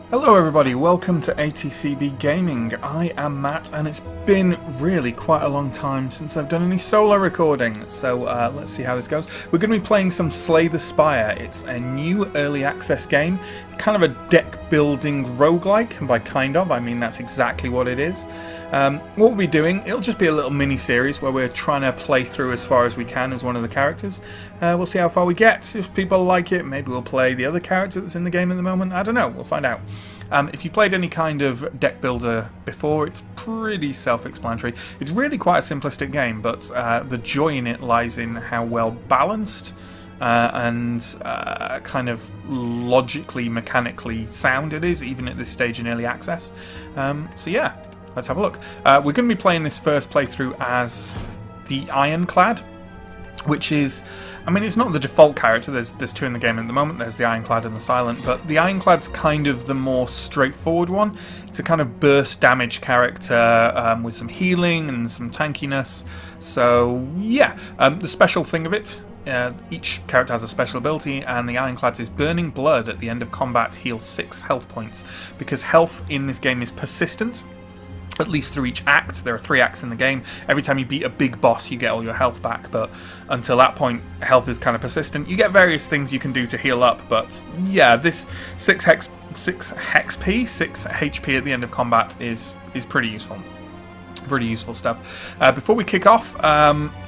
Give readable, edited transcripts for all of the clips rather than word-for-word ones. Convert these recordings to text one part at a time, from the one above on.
Hello everybody, welcome to ATCB Gaming. I am Matt and it's been really quite a long time since I've done any solo recording, so let's see how this goes. We're going to be playing some Slay the Spire. It's a new early access game. It's kind of a deck building roguelike, and by kind of I mean that's exactly what it is. What we'll be doing, it'll just be a little mini series where we're trying to play through as far as we can as one of the characters. We'll see how far we get. If people like it, maybe we'll play the other character that's in the game at the moment. I don't know, we'll find out. If you played any kind of deck builder before, it's pretty self-explanatory. It's really quite a simplistic game, but the joy in it lies in how well balanced and kind of logically, mechanically sound it is, even at this stage in early access. So yeah, let's have a look. We're going to be playing this first playthrough as the Ironclad, which is, I mean, it's not the default character. There's two in the game at the moment. There's the Ironclad and the Silent, but the Ironclad's kind of the more straightforward one. It's a kind of burst damage character with some healing and some tankiness. So yeah, the special thing of it, each character has a special ability, and the Ironclad's is Burning Blood at the end of combat heals 6 health points, because health in this game is persistent. At least through each act. There are 3 acts in the game. Every time you beat a big boss, you get all your health back, but until that point, health is kind of persistent. You get various things you can do to heal up, but yeah, this 6 HP at the end of combat is pretty useful. Pretty useful stuff. Before we kick off,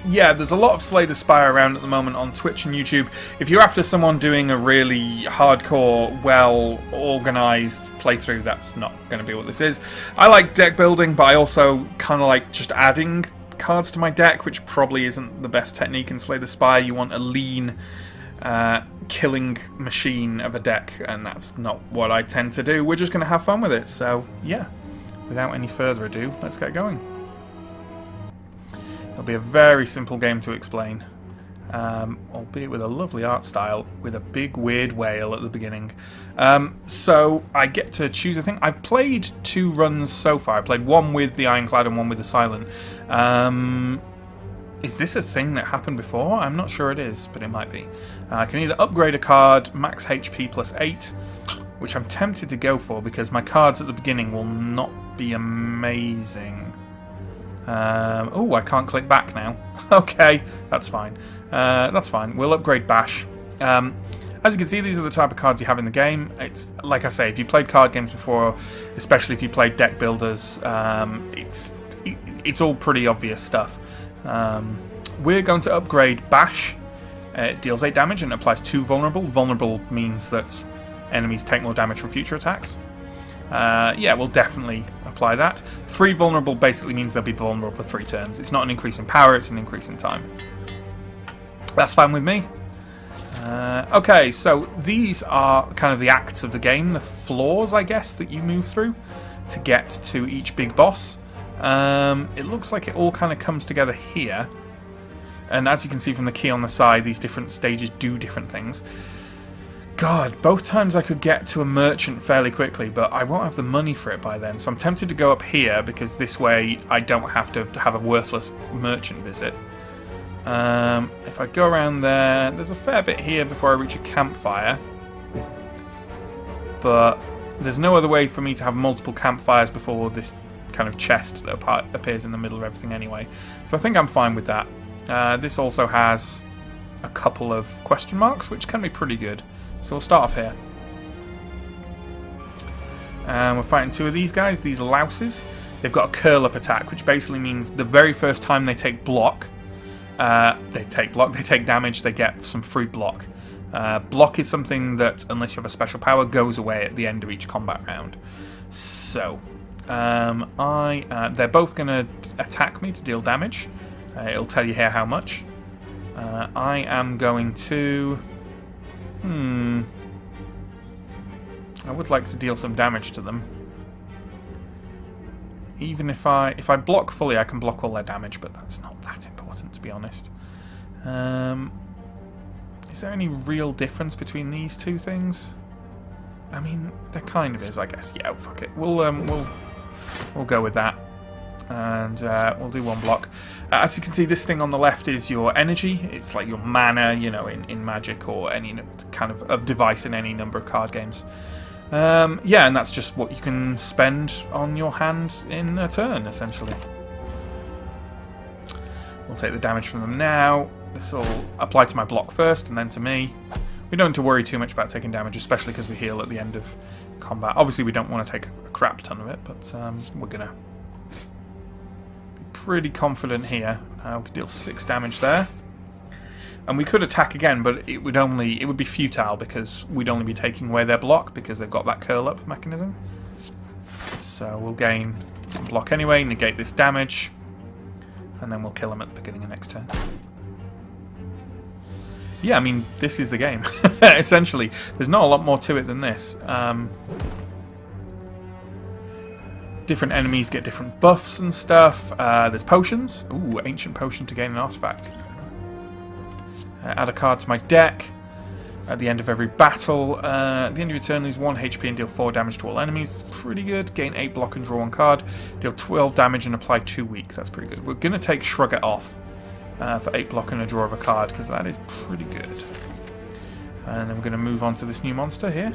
yeah, there's a lot of Slay the Spire around at the moment on Twitch and YouTube. If you're after someone doing a really hardcore, well-organised playthrough, that's not going to be what this is. I like deck building, but I also kind of like just adding cards to my deck, which probably isn't the best technique in Slay the Spire. You want a lean, killing machine of a deck, and that's not what I tend to do. We're just going to have fun with it, so yeah. Without any further ado, let's get going. It'll be a very simple game to explain, albeit with a lovely art style, with a big weird whale at the beginning. So I get to choose a thing. I've played 2 runs so far. I played one with the Ironclad and one with the Silent. Is this a thing that happened before? I'm not sure it is, but it might be. I can either upgrade a card, max HP plus 8, which I'm tempted to go for because my cards at the beginning will not be amazing. Oh, I can't click back now. Okay, that's fine. That's fine. We'll upgrade Bash. As you can see, these are the type of cards you have in the game. It's like I say, if you played card games before, especially if you played deck builders, it's all pretty obvious stuff. We're going to upgrade Bash. It deals 8 damage and applies 2 vulnerable. Vulnerable means that enemies take more damage from future attacks. Yeah, we'll definitely apply that. 3 vulnerable basically means they'll be vulnerable for 3 turns. It's not an increase in power, it's an increase in time. That's fine with me. Okay, so these are kind of the acts of the game, the floors, I guess, that you move through to get to each big boss. It looks like it all kind of comes together here. And as you can see from the key on the side, these different stages do different things. God, both times I could get to a merchant fairly quickly, but I won't have the money for it by then. So I'm tempted to go up here because this way I don't have to have a worthless merchant visit. If I go around there, there's a fair bit here before I reach a campfire. But there's no other way for me to have multiple campfires before this kind of chest that appears in the middle of everything anyway. So I think I'm fine with that. This also has a couple of question marks, which can be pretty good. So we'll start off here. We're fighting 2 of these guys, these louses. They've got a curl-up attack, which basically means the very first time they take they take damage, they get some free block. Block is something that, unless you have a special power, goes away at the end of each combat round. So, they're both going to attack me to deal damage. It'll tell you here how much. I am going to... I would like to deal some damage to them. Even if I block fully, I can block all their damage, but that's not that important, to be honest. Is there any real difference between these 2 things? I mean, there kind of is, I guess. Yeah, fuck it. We'll go with that. And we'll do 1 block. As you can see, this thing on the left is your energy. It's like your mana, you know, in Magic or any kind of device in any number of card games. Yeah, and that's just what you can spend on your hand in a turn, essentially. We'll take the damage from them now. This will apply to my block first, and then to me. We don't need to worry too much about taking damage, especially because we heal at the end of combat. Obviously, we don't want to take a crap ton of it, but we're going to be pretty confident here. We could deal 6 damage there. And we could attack again, but it would be futile because we'd only be taking away their block because they've got that curl-up mechanism. So we'll gain some block anyway, negate this damage, and then we'll kill them at the beginning of next turn. Yeah, I mean, this is the game. Essentially, there's not a lot more to it than this. Different enemies get different buffs and stuff. There's potions. Ooh, ancient potion to gain an artifact. Add a card to my deck. At the end of every battle, at the end of your turn, lose 1 HP and deal 4 damage to all enemies. Pretty good. Gain 8 block and draw 1 card. Deal 12 damage and apply 2 weak. That's pretty good. We're going to take Shrug It Off for 8 block and a draw of a card, because that is pretty good. And then we're going to move on to this new monster here.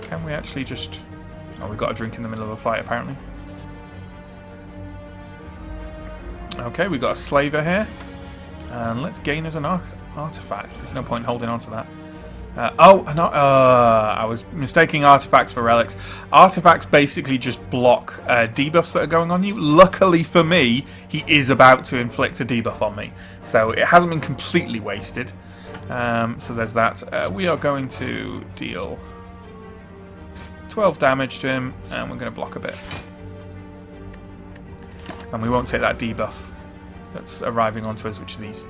Can we actually just... Oh, we've got a drink in the middle of a fight, apparently. Okay, we've got a Slaver here. And let's gain as an artifact. There's no point holding on to that. I was mistaking artifacts for relics. Artifacts basically just block debuffs that are going on you. Luckily for me, he is about to inflict a debuff on me. So it hasn't been completely wasted. So there's that. We are going to deal 12 damage to him, and we're going to block a bit. And we won't take that debuff that's arriving onto us, which are these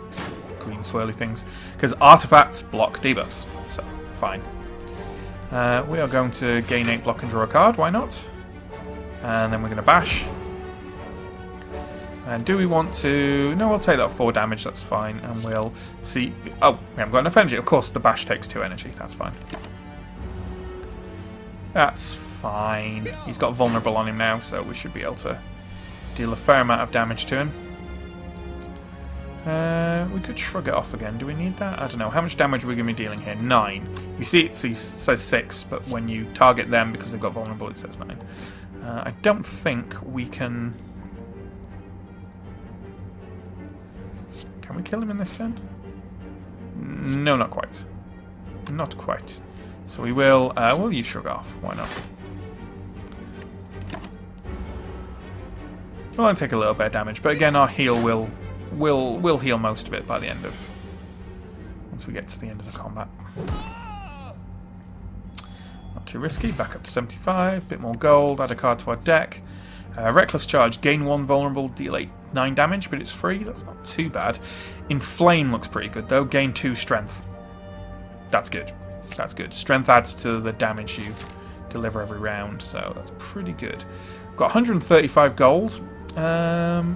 green swirly things, because artifacts block debuffs, so fine. We are going to gain 8 block and draw a card, why not? And then we're going to bash. And do we want to... No, we'll take that 4 damage, that's fine, and we'll see... Oh, we haven't got enough energy. Of course, the bash takes 2 energy, that's fine. That's fine. He's got vulnerable on him now, so we should be able to deal a fair amount of damage to him. We could Shrug It Off again. Do we need that? I don't know. How much damage are we going to be dealing here? 9. You see it says 6, but when you target them because they've got vulnerable, it says 9. I don't think we can... Can we kill him in this turn? No, not quite. Not quite. So we will... we'll use Shrug It Off. Why not? We'll only take a little bit of damage, but again, our heal will heal most of it by the end of... Once we get to the end of the combat. Not too risky. Back up to 75. Bit more gold. Add a card to our deck. Reckless Charge. Gain 1 vulnerable. Deal 9 damage, but it's free. That's not too bad. Inflame looks pretty good, though. Gain 2 strength. That's good. That's good. Strength adds to the damage you deliver every round, so that's pretty good. We've got 135 gold.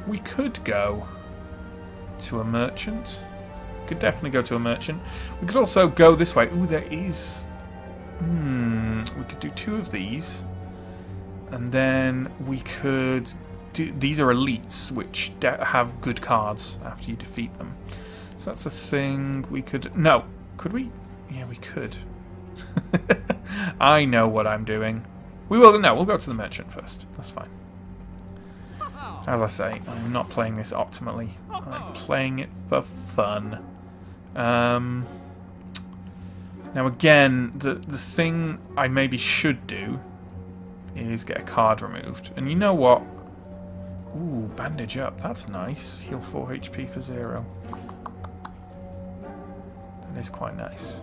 We could go to a merchant. Could definitely go to a merchant. We could also go this way. Ooh, there is... we could do 2 of these. And then we could do... These are elites, which have good cards after you defeat them. So that's a thing we could... No. Could we? Yeah, we could. I know what I'm doing. We will... No, we'll go to the merchant first. That's fine. As I say, I'm not playing this optimally. I'm playing it for fun. Now again, the thing I maybe should do is get a card removed. And you know what? Ooh, bandage up. That's nice. Heal 4 HP for 0. That is quite nice.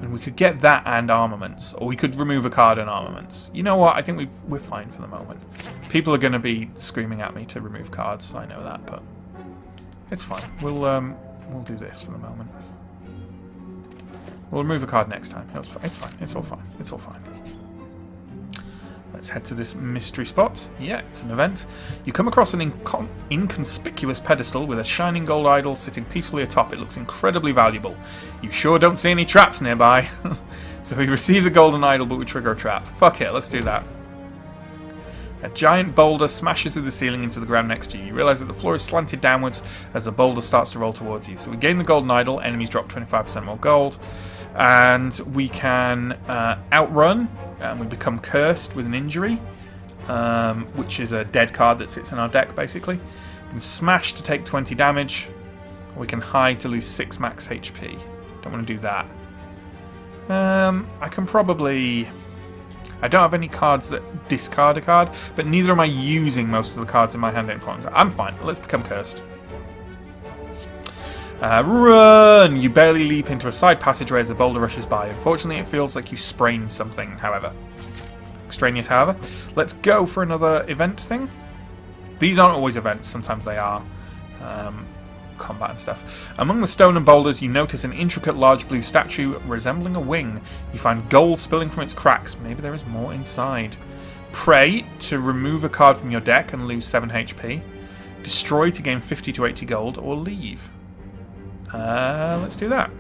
And we could get that and armaments, or we could remove a card and armaments. You know what? I think we're fine for the moment. People are going to be screaming at me to remove cards. I know that, but it's fine. We'll do this for the moment. We'll remove a card next time. It's fine. It's all fine. It's all fine. Let's head to this mystery spot. Yeah, it's an event. You come across an inconspicuous pedestal with a shining gold idol sitting peacefully atop. It looks incredibly valuable. You sure don't see any traps nearby. So we receive the golden idol, but we trigger a trap. Fuck it, let's do that. A giant boulder smashes through the ceiling into the ground next to you. You realise that the floor is slanted downwards as the boulder starts to roll towards you. So we gain the golden idol. Enemies drop 25% more gold. And we can outrun, and we become cursed with an injury, which is a dead card that sits in our deck, basically. We can smash to take 20 damage, or we can hide to lose 6 max HP. Don't want to do that. I can probably... I don't have any cards that discard a card, but neither am I using most of the cards in my hand at any point. I'm fine. Let's become cursed. Run! You barely leap into a side passageway as the boulder rushes by. Unfortunately, it feels like you sprained something, however. Extraneous, however. Let's go for another event thing. These aren't always events. Sometimes they are. Combat and stuff. Among the stone and boulders, you notice an intricate large blue statue resembling a wing. You find gold spilling from its cracks. Maybe there is more inside. Pray to remove a card from your deck and lose 7 HP. Destroy to gain 50 to 80 gold, or leave. Let's do that.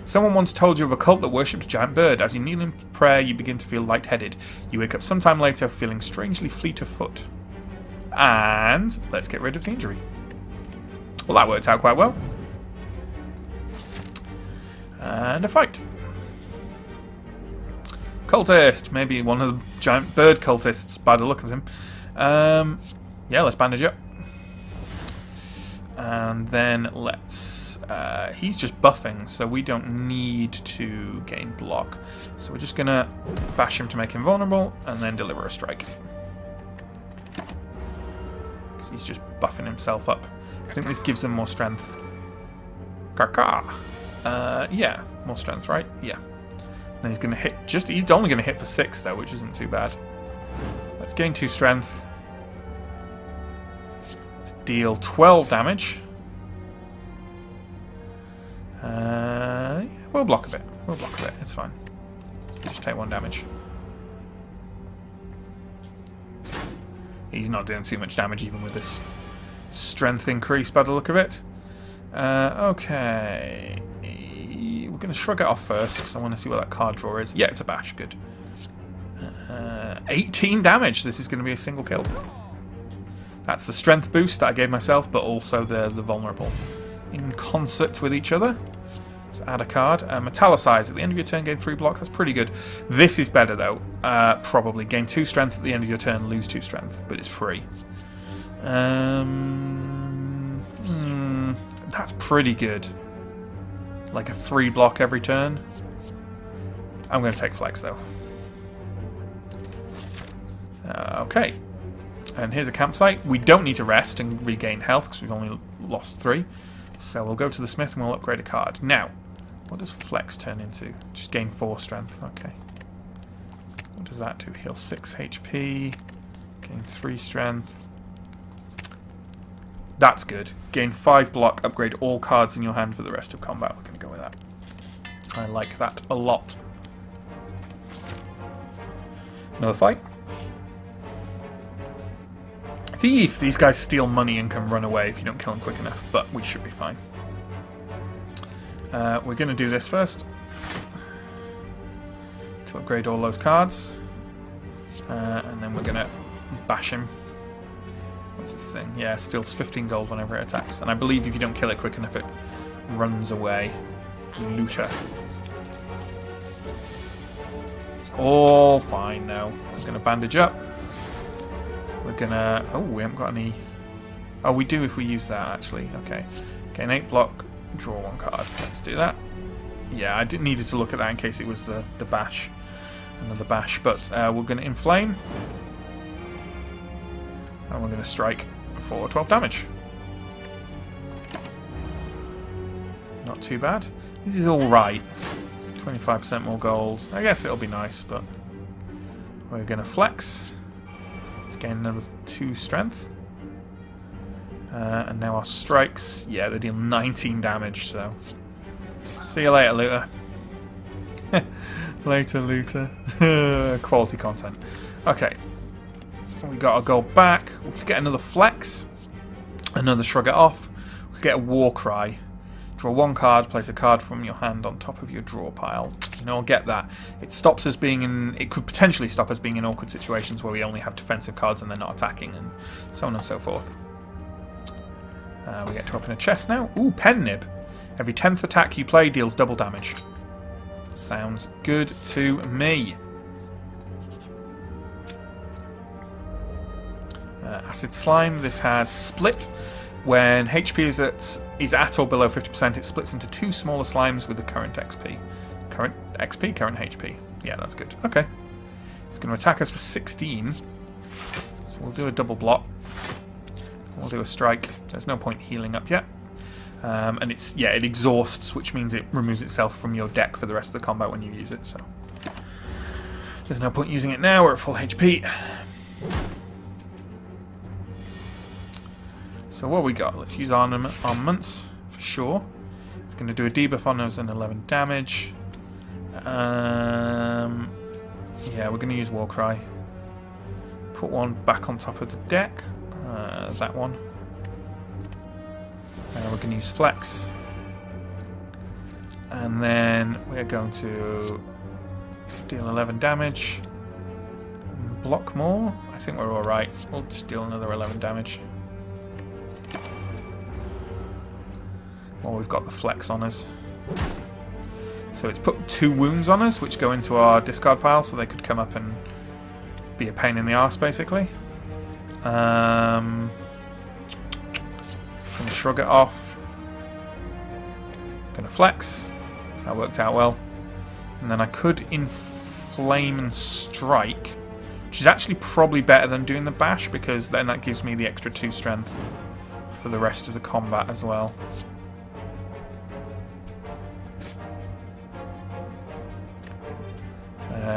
Someone once told you of a cult that worshipped a giant bird. As you kneel in prayer, you begin to feel lightheaded. You wake up sometime later feeling strangely fleet of foot. And let's get rid of the injury. Well, that worked out quite well. And a fight. Cultist. Maybe one of the giant bird cultists by the look of him. Yeah, let's bandage up. And then let's... he's just buffing, so we don't need to gain block. So we're just going to bash him to make him vulnerable, and then deliver a strike. Because he's just buffing himself up. I think this gives him more strength. Kaka. Yeah, more strength, right? Yeah. And he's going to hit... He's only going to hit for 6, though, which isn't too bad. Let's gain 2 strength. Deal 12 damage. Yeah, we'll block a bit. We'll block a bit. It's fine. Just take 1 damage. He's not doing too much damage even with this strength increase by the look of it. Okay. We're going to shrug it off first because I want to see what that card draw is. Yeah, it's a bash. Good. 18 damage. This is going to be a single kill. That's the strength boost that I gave myself, but also the vulnerable. In concert with each other. Let's add a card. Metallicize. At the end of your turn, gain 3 block. That's pretty good. This is better, though. Probably. Gain 2 strength at the end of your turn, lose 2 strength, but it's free. That's pretty good. Like a 3 block every turn. I'm going to take flex, though. Okay. And here's a campsite. We don't need to rest and regain health because we've only lost 3. So we'll go to the smith and we'll upgrade a card. Now, what does flex turn into? Just gain 4 strength. Okay. What does that do? Heal 6 HP. Gain 3 strength. That's good. Gain 5 block. Upgrade all cards in your hand for the rest of combat. We're going to go with that. I like that a lot. Another fight. Thief! These guys steal money and can run away if you don't kill them quick enough, but we should be fine. We're going to do this first. To upgrade all those cards. And then we're going to bash him. What's this thing? Yeah, steals 15 gold whenever it attacks. And I believe if you don't kill it quick enough, it runs away. Looter. It's all fine now. I'm going to bandage up. We're gonna... Oh, we haven't got any... Oh, we do if we use that, actually. Okay. Gain 8 block, draw 1 card. Let's do that. Yeah, I needed to look at that in case it was the bash. Another bash. But we're going to inflame. And we're going to strike for 12 damage. Not too bad. This is alright. 25% more gold. I guess it'll be nice, but... We're going to flex. Gain another 2 strength. And now our strikes, yeah, they deal 19 damage, so... See you later, looter. Later, looter. Quality content. Okay. We got our gold back. We could get another flex. Another shrug it off. We could get a war cry. Draw 1 card, place a card from your hand on top of your draw pile. You know, I'll get that. It stops us being in... It could potentially stop us being in awkward situations where we only have defensive cards and they're not attacking, and so on and so forth. We get to open a chest now. Ooh, pen nib. Every 10th attack you play deals double damage. Sounds good to me. Acid Slime. This has Split. When HP is at or below 50%, it splits into 2 smaller slimes with the current XP. Current XP? Current HP. Yeah, that's good. Okay. It's going to attack us for 16. So we'll do a double block. We'll do a strike. There's no point healing up yet. And it exhausts, which means it removes itself from your deck for the rest of the combat when you use it. So there's no point using it now. We're at full HP. So what we got? Let's use armaments for sure. It's going to do a debuff on us and 11 damage. Yeah, we're going to use Warcry. Put one back on top of the deck. That one. We're going to use Flex. And then we're going to deal 11 damage. Block more. I think we're alright. We'll just deal another 11 damage. Well, we've got the Flex on us. So it's put 2 wounds on us, which go into our discard pile, so they could come up and be a pain in the arse, basically. Gonna shrug it off. Gonna Flex. That worked out well. And then I could Inflame and Strike, which is actually probably better than doing the Bash, because then that gives me the extra 2 strength for the rest of the combat as well.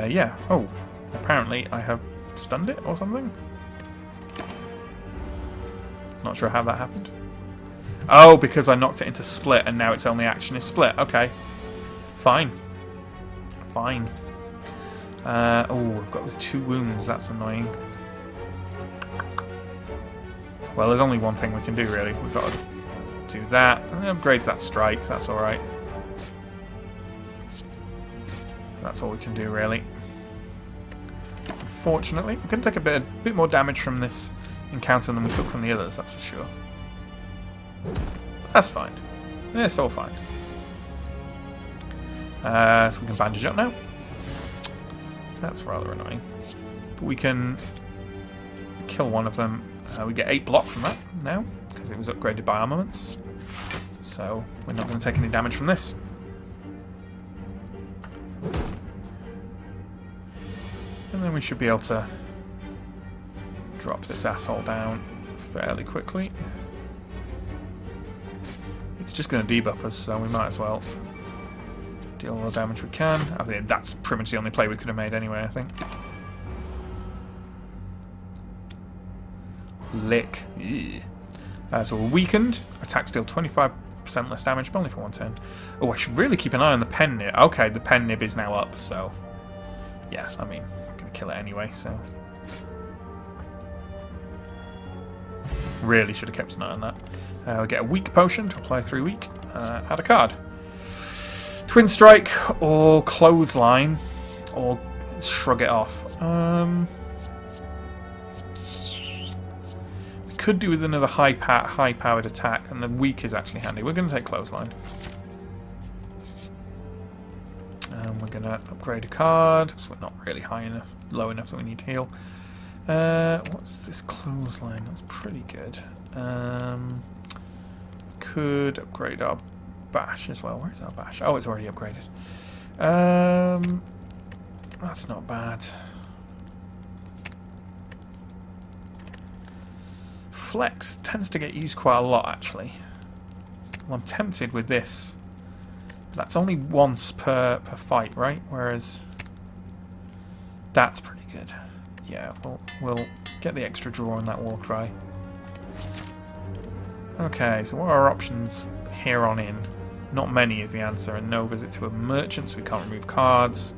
Yeah. Oh, apparently I have stunned it or something. Not sure how that happened. Oh, because I knocked it into Split and now its only action is Split. Okay. Fine. Fine. Oh, I've got those 2 wounds. That's annoying. Well, there's only one thing we can do, really. We've got to do that. And it upgrades that strike, so that's alright. That's all we can do, really. Unfortunately, we can take a bit more damage from this encounter than we took from the others, that's for sure. That's fine. Yeah, it's all fine. So we can bandage up now. That's rather annoying. But we can kill one of them. We get 8 block from that now, because it was upgraded by armaments. So we're not going to take any damage from this. And then we should be able to drop this asshole down fairly quickly. It's just going to debuff us, so we might as well deal all the damage we can. I think that's pretty much the only play we could have made anyway, I think. Lick. So we're weakened. Attacks deal 25% less damage, but only for 1 turn. Oh, I should really keep an eye on the pen nib. Okay, the pen nib is now up, so... Yeah, I mean, I'm going to kill it anyway, so... Really should have kept an eye on that. We get a weak potion to apply 3 weak. Add a card. Twin Strike or Clothesline or Shrug it off. We could do with another high-powered attack, and the weak is actually handy. We're going to take Clothesline. And we're going to upgrade a card, so we're not really low enough that we need to heal. What's this Clothesline? That's pretty good. Could upgrade our Bash as well. Where's our Bash? Oh, it's already upgraded. That's not bad. Flex tends to get used quite a lot, actually. Well, I'm tempted with this. That's only once per fight, right? Whereas that's pretty good. Yeah, we'll get the extra draw on that Warcry. Okay, so what are our options here on in? Not many is the answer, and no visit to a merchant, so we can't remove cards.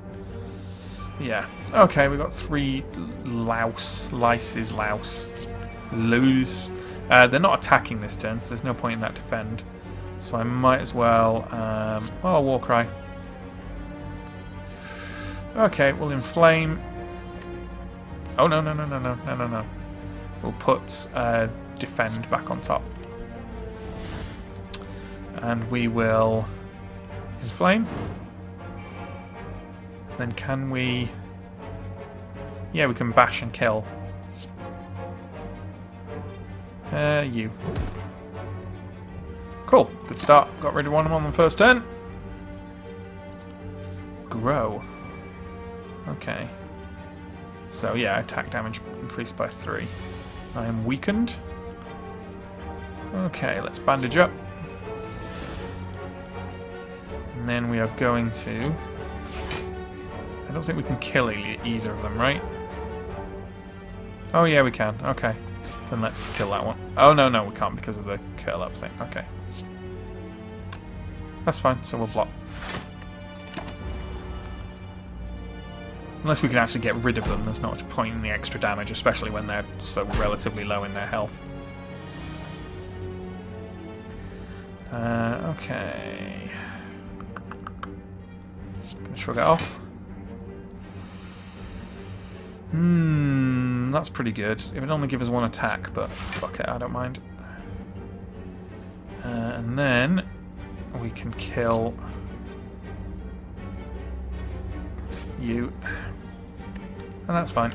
Yeah. Okay, we've got 3 louse. Lose. They're not attacking this turn, so there's no point in that defend. So I might as well... well, Warcry. Okay, we'll inflame. Oh, no. We'll put defend back on top. And we will inflame. Then can we... Yeah, we can bash and kill. You. Cool. Good start. Got rid of one of them on the first turn. Grow. Okay. So yeah, attack damage increased by 3. I am weakened. Okay, let's bandage up. And then we are going to... I don't think we can kill either of them, right? Oh yeah, we can. Okay. Then let's kill that one. Oh no, we can't because of the curl up thing. Okay. That's fine, so we'll block. Unless we can actually get rid of them, there's not much point in the extra damage, especially when they're so relatively low in their health. Okay. Gonna shrug it off. That's pretty good. It would only give us one attack, but fuck it, I don't mind. And then we can kill you. And that's fine.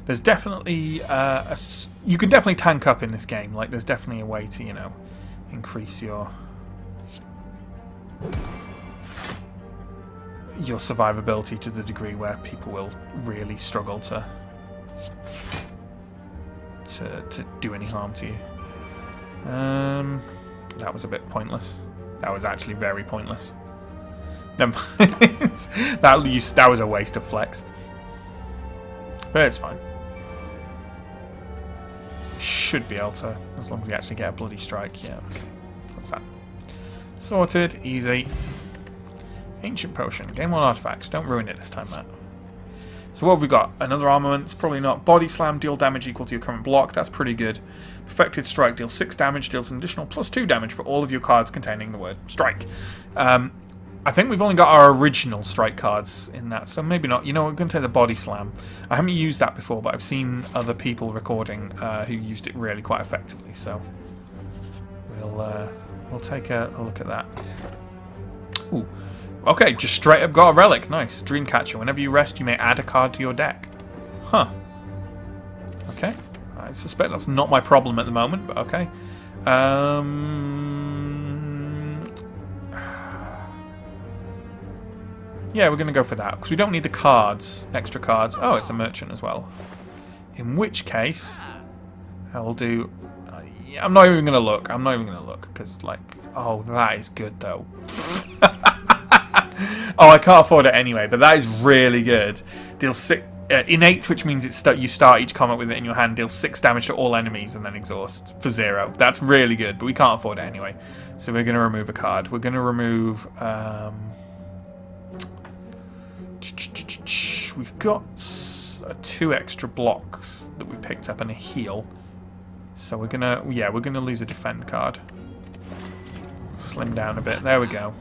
There's definitely you can definitely tank up in this game. Like, there's definitely a way to, you know, increase your survivability to the degree where people will really struggle to do any harm to you. That was a bit pointless. That was actually very pointless. Never mind. That was a waste of flex. But it's fine. Should be able to, as long as we actually get a bloody strike. Yeah, okay. What's that? Sorted. Easy. Ancient potion. Gain 1 artifact. Don't ruin it this time, Matt. So what have we got? Another armament. Probably not. Body slam. Deal damage equal to your current block. That's pretty good. Perfected strike. Deals 6 damage. Deals an additional +2 damage for all of your cards containing the word strike. I think we've only got our original strike cards in that, so maybe not. You know, we're going to take the body slam. I haven't used that before, but I've seen other people recording who used it really quite effectively. So we'll take a look at that. Ooh. Okay, just straight up got a relic. Nice. Dreamcatcher. Whenever you rest, you may add a card to your deck. Huh. Okay. I suspect that's not my problem at the moment, but okay. Yeah, we're going to go for that, because we don't need the cards, extra cards. Oh, it's a merchant as well. In which case, I will do... I'm not even going to look. I'm not even going to look, because, like... Oh, that is good, though. Oh, I can't afford it anyway, but that is really good. Deals 6... innate, which means you start each combat with it in your hand, deals 6 damage to all enemies, and then exhaust for 0. That's really good, but we can't afford it anyway. So we're going to remove a card. We're going to remove... We've got 2 extra blocks that we picked up and a heal. So we're gonna lose a defend card. Slim down a bit. There we go.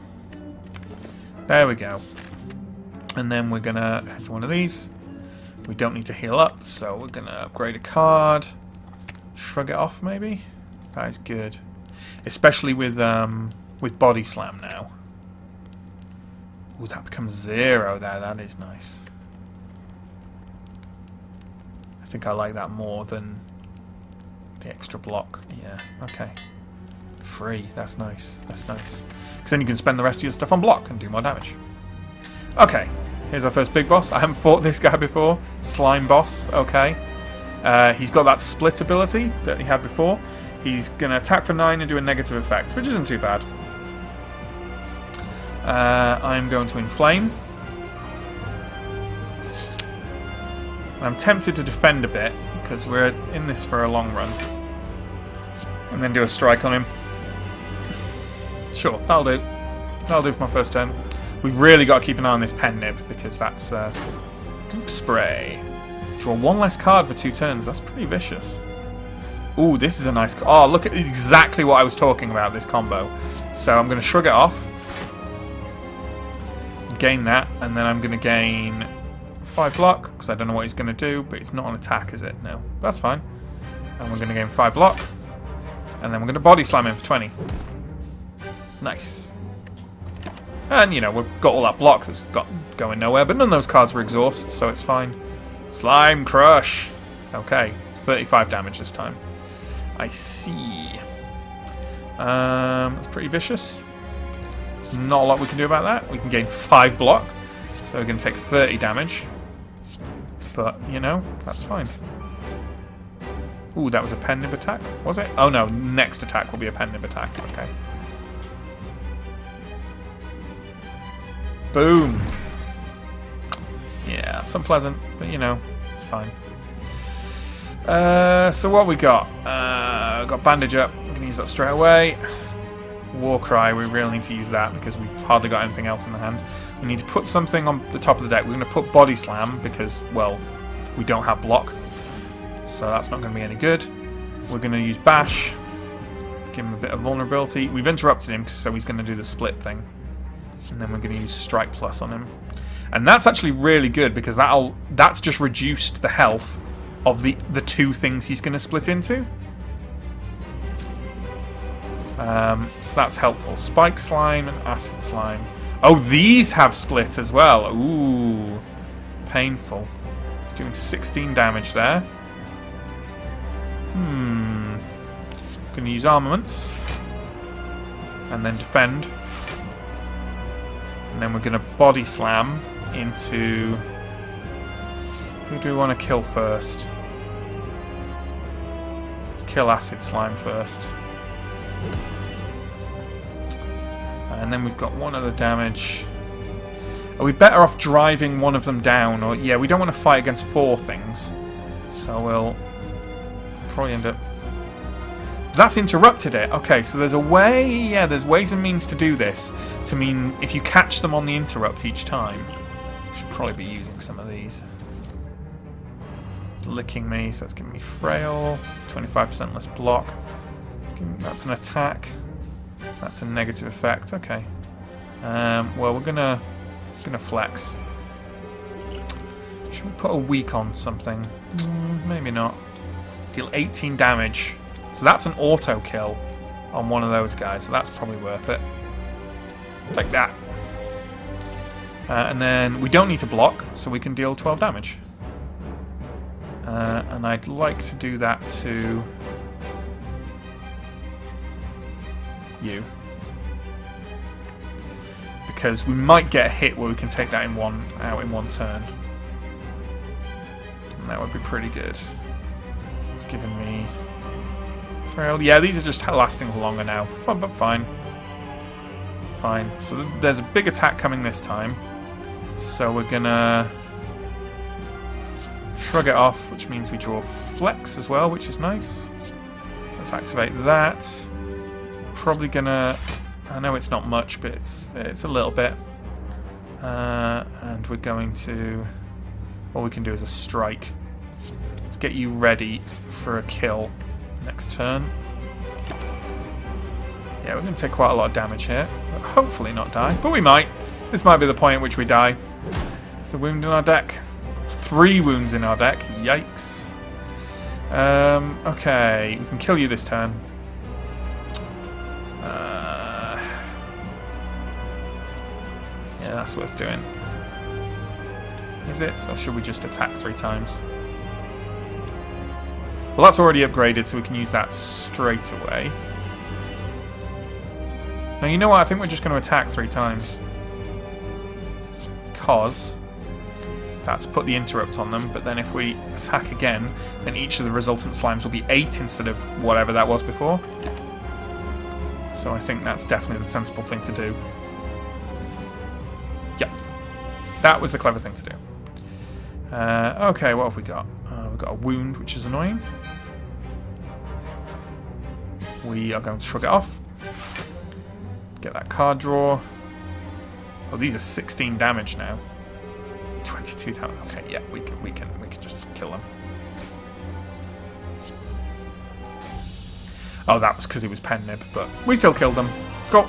There we go. And then we're gonna head to one of these. We don't need to heal up, so we're gonna upgrade a card. Shrug it off, maybe. That is good, especially with body slam now. Ooh, that becomes 0 there. That is nice. I think I like that more than the extra block. Yeah, okay. Free. That's nice. That's nice. Because then you can spend the rest of your stuff on block and do more damage. Okay. Here's our first big boss. I haven't fought this guy before. Slime boss. Okay. He's got that split ability that he had before. He's going to attack for 9 and do a negative effect, which isn't too bad. I'm going to inflame. I'm tempted to defend a bit because we're in this for a long run. And then do a strike on him. Sure, that'll do. That'll do for my first turn. We've really got to keep an eye on this pen nib because that's Goop Spray. Draw 1 less card for 2 turns. That's pretty vicious. Ooh, this is a nice... Oh, look at exactly what I was talking about, this combo. So I'm going to shrug it off. Gain that, and then I'm going to gain 5 block, because I don't know what he's going to do, but it's not an attack, is it? No. That's fine. And we're going to gain 5 block. And then we're going to body slam him for 20. Nice. And, you know, we've got all that block that's got going nowhere, but none of those cards were exhaust, so it's fine. Slime Crush. Okay, 35 damage this time. I see. That's pretty vicious. There's not a lot we can do about that. We can gain 5 block, so we're going to take 30 damage. But, you know, that's fine. Ooh, that was a pen nib attack, was it? Oh no, next attack will be a pen nib attack. Okay. Boom. Yeah, it's unpleasant, but you know, it's fine. So what we got? Got Bandage Up. We can use that straight away. War Cry, we really need to use that because we've hardly got anything else in the hand. We need to put something on the top of the deck. We're going to put Body Slam because, well, we don't have block. So that's not going to be any good. We're going to use Bash. Give him a bit of vulnerability. We've interrupted him, so he's going to do the split thing. And then we're going to use Strike Plus on him. And that's actually really good because that's just reduced the health of the 2 things he's going to split into. So that's helpful. Spike Slime and Acid Slime. Oh, these have split as well. Ooh. Painful. It's doing 16 damage there. Going to use Armaments. And then Defend. And then we're going to Body Slam into... Who do we want to kill first? Let's kill Acid Slime first. And then we've got 1 other damage. Are we better off driving one of them down? Or yeah, we don't want to fight against 4 things. So we'll probably end up... That's interrupted it. Okay, so there's a way... Yeah, there's ways and means to do this. To mean if you catch them on the interrupt each time. Should probably be using some of these. It's licking me, so that's giving me Frail. 25% less block. That's an attack. That's a negative effect. Okay. Well, we're gonna flex. Should we put a weak on something? Maybe not. Deal 18 damage. So that's an auto kill on one of those guys. So that's probably worth it. Take that. And then we don't need to block, so we can deal 12 damage. And I'd like to do that to you. Because we might get a hit where we can take that out in one turn. And that would be pretty good. It's giving me... Frail. Yeah, these are just lasting longer now. Fun, but fine. Fine. So there's a big attack coming this time. So we're gonna... Shrug it off, which means we draw Flex as well, which is nice. So let's activate that. Probably gonna... I know it's not much, but it's a little bit. And we're going to... All we can do is a strike. Let's get you ready for a kill next turn. Yeah, we're going to take quite a lot of damage here. But hopefully not die, but we might. This might be the point at which we die. There's a wound in our deck. 3 wounds in our deck. Yikes. Okay, we can kill you this turn. Yeah, that's worth doing. Is it? Or should we just attack 3 times? Well, that's already upgraded, so we can use that straight away. Now, you know what? I think we're just going to attack 3 times. Because that's put the interrupt on them, but then if we attack again, then each of the resultant slimes will be 8 instead of whatever that was before. So I think that's definitely the sensible thing to do. Yep. That was the clever thing to do. Okay, what have we got? We've got a wound, which is annoying. We are going to shrug it off. Get that card draw. Oh, these are 16 damage now. 22 damage. Okay, yeah, we can just kill them. Oh, that was because he was pen nib, but we still killed them. Go.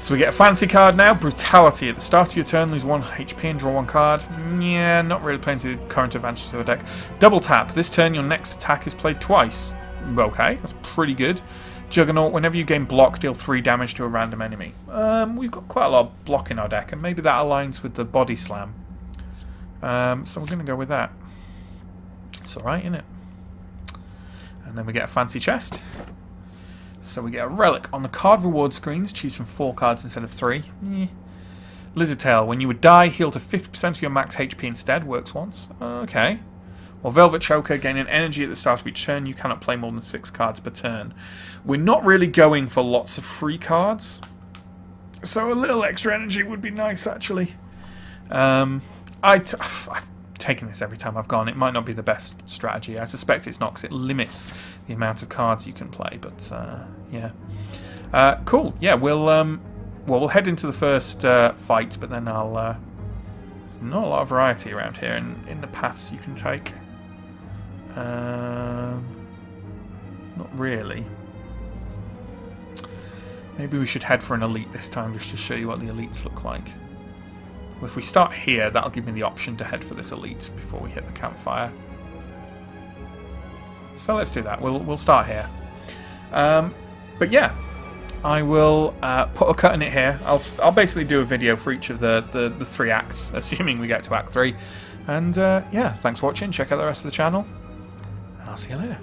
So we get a fancy card now, Brutality. At the start of your turn, lose 1 HP and draw 1 card. Yeah, not really playing to the current advantages of a deck. Double tap. This turn, your next attack is played twice. Okay, that's pretty good. Juggernaut, whenever you gain block, deal 3 damage to a random enemy. We've got quite a lot of block in our deck, and maybe that aligns with the body slam. So we're going to go with that. It's alright, isn't it? And then we get a fancy chest. So we get a relic. On the card reward screens, choose from 4 cards instead of 3. Lizard Tail, when you would die, heal to 50% of your max HP instead. Works once. Okay. Or Velvet Choker, gaining energy at the start of each turn. You cannot play more than 6 cards per turn. We're not really going for lots of free cards. So a little extra energy would be nice, actually. I've taken this every time I've gone. It might not be the best strategy. I suspect it's not, because it limits the amount of cards you can play. But, yeah. Cool. Yeah, we'll head into the first fight, but then I'll... there's not a lot of variety around here in the paths you can take. Not really. Maybe we should head for an elite this time, just to show you what the elites look like. Well, if we start here, that'll give me the option to head for this elite before we hit the campfire. So let's do that. We'll start here. But yeah, I will put a cut in it here. I'll basically do a video for each of the 3 acts, assuming we get to Act 3. And yeah, thanks for watching. Check out the rest of the channel, and I'll see you later.